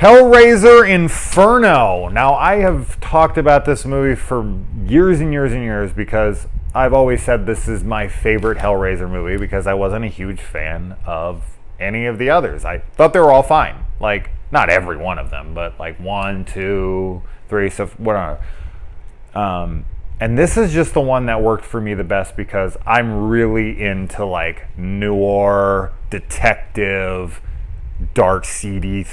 Hellraiser Inferno. Now, I have talked about this movie for years and years and years because I've always said this is my favorite Hellraiser movie because I wasn't a huge fan of any of the others. I thought they were all fine. Like, not every one of them, but like 1, 2, 3, so whatever. And this is just the one that worked for me the best because I'm really into like noir, detective, dark, seedy,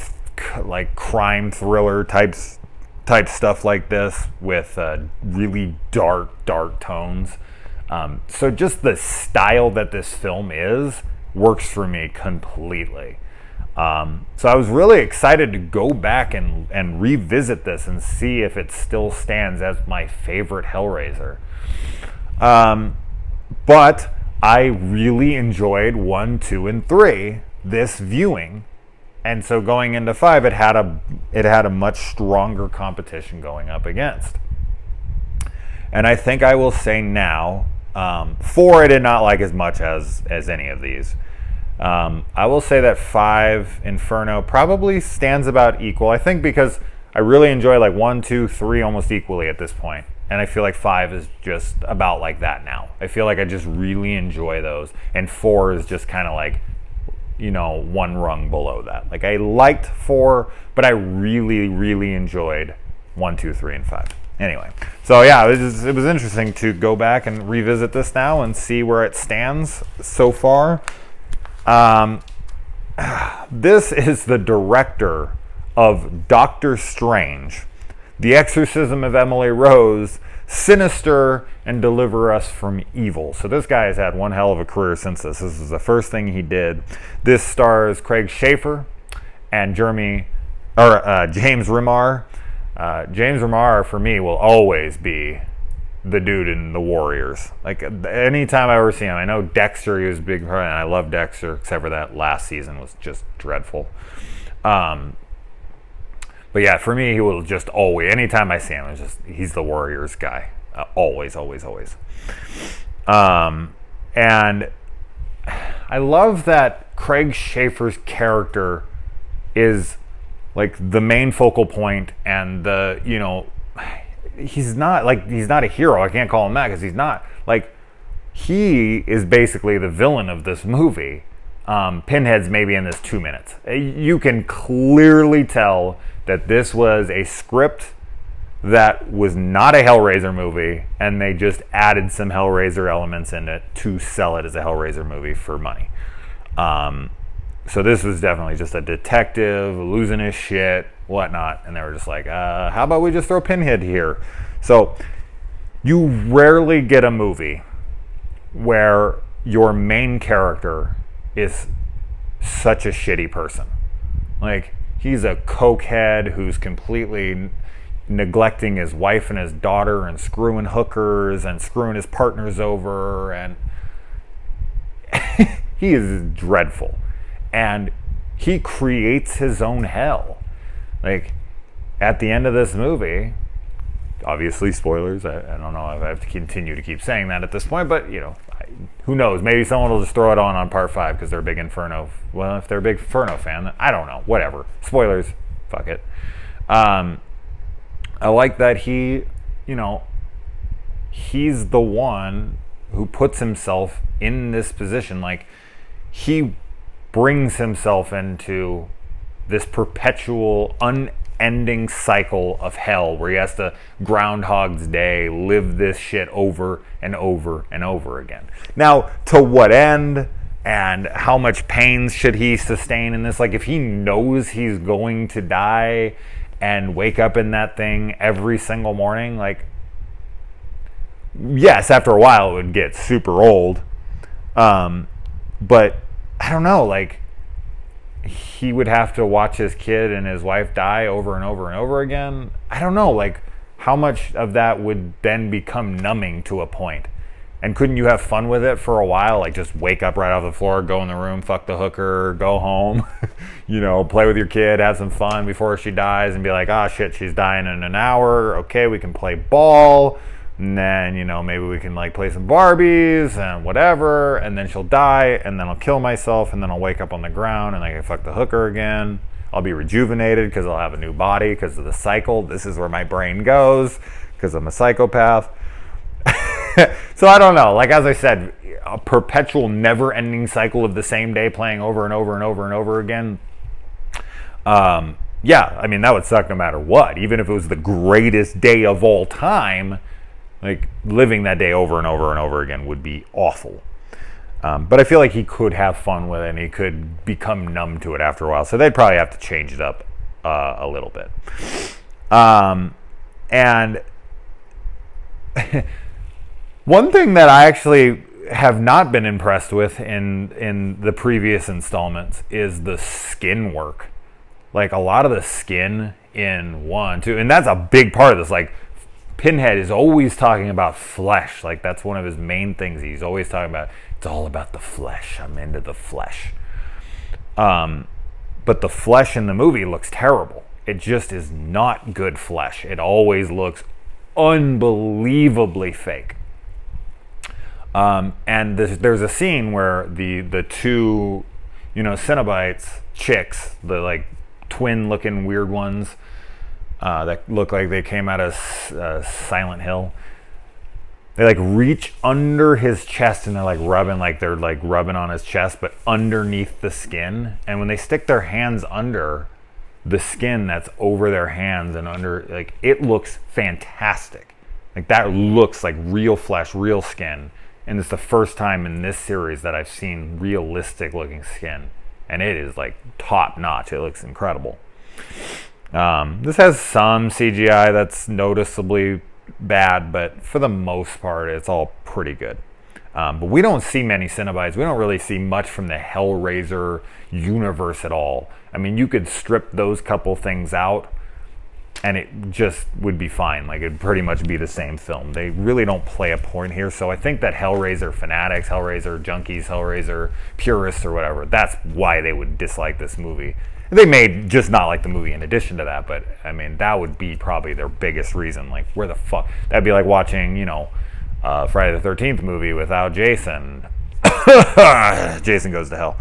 like crime thriller type stuff like this with really dark tones. So just the style that this film is works for me completely. So I was really excited to go back and revisit this and see if it still stands as my favorite Hellraiser. But I really enjoyed 1, 2, and 3 this viewing. And so going into 5, it had a much stronger competition going up against. And I think I will say now, 4 I did not like as much as any of these. I will say that 5, Inferno, probably stands about equal. I think because I really enjoy like 1, 2, 3 almost equally at this point. And I feel like 5 is just about like that now. I feel like I just really enjoy those. And 4 is just kind of like, you know, one rung below that. Like I liked 4, but I really, really enjoyed 1, 2, 3, and 5. Anyway, so yeah, it was interesting to go back and revisit this now and see where it stands so far. This is the director of Doctor Strange, The Exorcism of Emily Rose, Sinister, and Deliver Us from Evil. So this guy has had one hell of a career since this. This is the first thing he did. This stars Craig Schaefer and James Remar. James Remar, for me, will always be the dude in The Warriors. Like, anytime I ever see him, I know Dexter, he was a big part, and I love Dexter, except for that last season was just dreadful. But yeah, for me, he will just always, anytime I see him, it's just, he's the Warriors guy. Always. And I love that Craig Schaefer's character is like the main focal point, and the, you know, he's not a hero. I can't call him that because he's not. Like, he is basically the villain of this movie. Pinhead's maybe in this 2 minutes. You can clearly tell that this was a script that was not a Hellraiser movie, and they just added some Hellraiser elements in it to sell it as a Hellraiser movie for money. So this was definitely just a detective losing his shit, whatnot, and they were just like, how about we just throw Pinhead here? So you rarely get a movie where your main character is such a shitty person. Like, he's a cokehead who's completely neglecting his wife and his daughter and screwing hookers and screwing his partners over, and he is dreadful. And he creates his own hell. Like, at the end of this movie, obviously spoilers, I don't know if I have to continue to keep saying that at this point, but, you know, who knows? Maybe someone will just throw it on part 5 because they're a big Inferno. Well, if they're a big Inferno fan, I don't know. Whatever. Spoilers. Fuck it. I like that he, you know, he's the one who puts himself in this position. Like, he brings himself into this perpetual, unending cycle of hell where he has to Groundhog's Day live this shit over and over and over again. Now, to what end and how much pain should he sustain in this? Like, if he knows he's going to die and wake up in that thing every single morning, like, yes, after a while it would get super old. But I don't know, like, he would have to watch his kid and his wife die over and over and over again. I don't know, like, how much of that would then become numbing to a point? And couldn't you have fun with it for a while? Like, just wake up right off the floor, go in the room, fuck the hooker, go home, you know, play with your kid, have some fun before she dies, and be like, ah, shit, she's dying in an hour. Okay, we can play ball. And then, you know, maybe we can like play some Barbies and whatever, and then she'll die, and then I'll kill myself, and then I'll wake up on the ground and I can fuck the hooker again. I'll be rejuvenated because I'll have a new body because of the cycle. This is where my brain goes because I'm a psychopath. So I don't know. Like, as I said, a perpetual never-ending cycle of the same day playing over and over and over and over again. Yeah, I mean, that would suck no matter what. Even if it was the greatest day of all time, like, living that day over and over and over again would be awful. But I feel like he could have fun with it, and he could become numb to it after a while. So they'd probably have to change it up a little bit. And one thing that I actually have not been impressed with in the previous installments is the skin work. Like, a lot of the skin in 1, 2, and that's a big part of this. Like, Pinhead is always talking about flesh. Like, that's one of his main things. He's always talking about, it's all about the flesh. I'm into the flesh. But the flesh in the movie looks terrible. It just is not good flesh. It always looks unbelievably fake. And there's a scene where the two, Cenobites chicks, the like twin-looking weird ones that look like they came out of Silent Hill. They like reach under his chest and they're rubbing on his chest, but underneath the skin. And when they stick their hands under the skin that's over their hands and under, like, it looks fantastic. Like, that looks like real flesh, real skin. And it's the first time in this series that I've seen realistic looking skin. And it is like top notch. It looks incredible. This has some CGI that's noticeably bad, but for the most part, it's all pretty good. But we don't see many Cenobites. We don't really see much from the Hellraiser universe at all. I mean, you could strip those couple things out and it just would be fine. Like, it'd pretty much be the same film. They really don't play a point here. So I think that Hellraiser fanatics, Hellraiser junkies, Hellraiser purists or whatever, that's why they would dislike this movie. They may just not like the movie in addition to that, but I mean, that would be probably their biggest reason. Like, where the fuck? That'd be like watching, Friday the 13th movie without Jason. Jason Goes to Hell.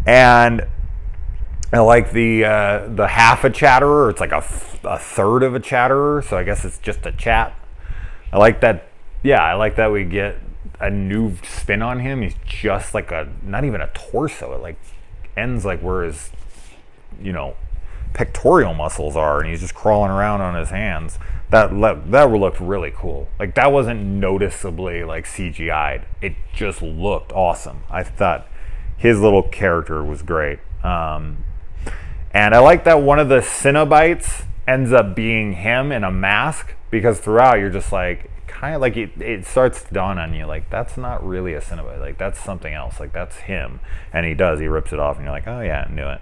And I like the half a chatterer. It's like a third of a chatterer, so I guess it's just a chat. I like that. Yeah, I like that we get a new spin on him. He's just like not even a torso. It like ends like where his, pectoral muscles are, and he's just crawling around on his hands. That looked really cool. Like, that wasn't noticeably like CGI'd. It just looked awesome. I thought his little character was great. And I like that one of the Cenobites ends up being him in a mask, because throughout you're just like, kind of like it starts to dawn on you, like, that's not really a Cenobite. Like, that's something else. Like, that's him. And he rips it off, and you're like, oh yeah, I knew it.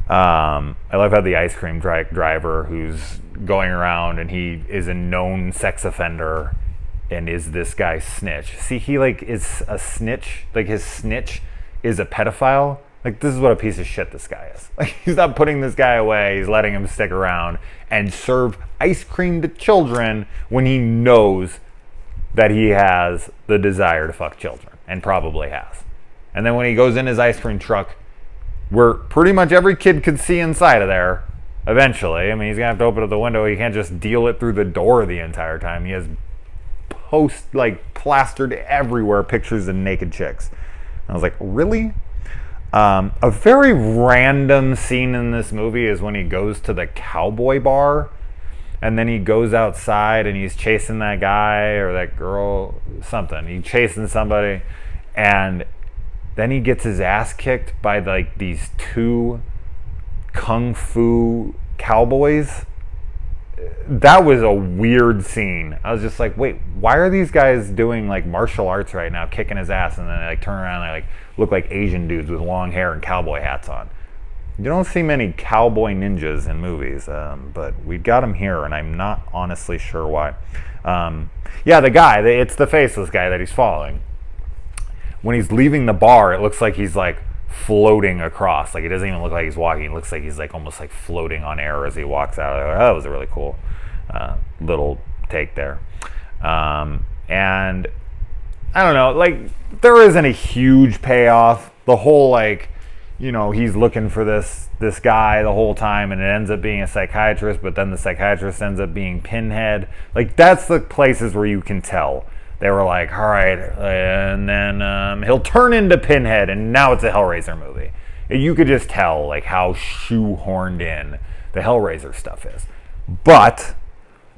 I love how the ice cream driver who's going around and he is a known sex offender and is this guy's snitch. See, he like is a snitch. Like, his snitch is a pedophile. Like, this is what a piece of shit this guy is. Like, he's not putting this guy away. He's letting him stick around and serve ice cream to children when he knows that he has the desire to fuck children, and probably has. And then when he goes in his ice cream truck, where pretty much every kid could see inside of there, eventually. I mean, he's going to have to open up the window. He can't just deal it through the door the entire time. He has plastered everywhere pictures of naked chicks. And I was like, really? A very random scene in this movie is when he goes to the cowboy bar, and then he goes outside and he's chasing that guy or that girl, something. He's chasing somebody, and then he gets his ass kicked by like these two kung fu cowboys. That was a weird scene. I was just like, wait, why are these guys doing like martial arts right now, kicking his ass, and then they like turn around and they like look like Asian dudes with long hair and cowboy hats on? You don't see many cowboy ninjas in movies, but we got him here, and I'm not honestly sure why. Yeah, the guy, it's the faceless guy that he's following. When he's leaving the bar, it looks like he's like floating across. Like, it doesn't even look like he's walking. It looks like he's like almost like floating on air as he walks out. That was a really cool little take there. And I don't know, like, there isn't a huge payoff. The whole, like, you know, he's looking for this guy the whole time, and it ends up being a psychiatrist, but then the psychiatrist ends up being Pinhead. Like, that's the places where you can tell. They were like, all right, and then he'll turn into Pinhead, and now it's a Hellraiser movie. You could just tell, like, how shoehorned in the Hellraiser stuff is. But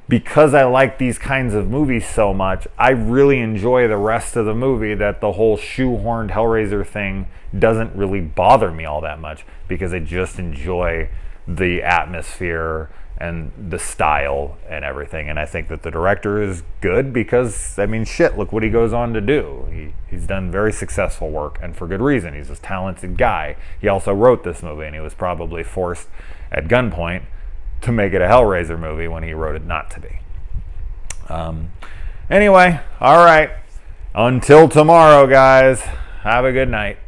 because I like these kinds of movies so much, I really enjoy the rest of the movie, that the whole shoehorned Hellraiser thing doesn't really bother me all that much, because I just enjoy the atmosphere and the style and everything. And I think that the director is good because, I mean, shit, look what he goes on to do. He's done very successful work, and for good reason. He's a talented guy. He also wrote this movie, and he was probably forced at gunpoint to make it a Hellraiser movie when he wrote it not to be. Anyway, all right. Until tomorrow, guys. Have a good night.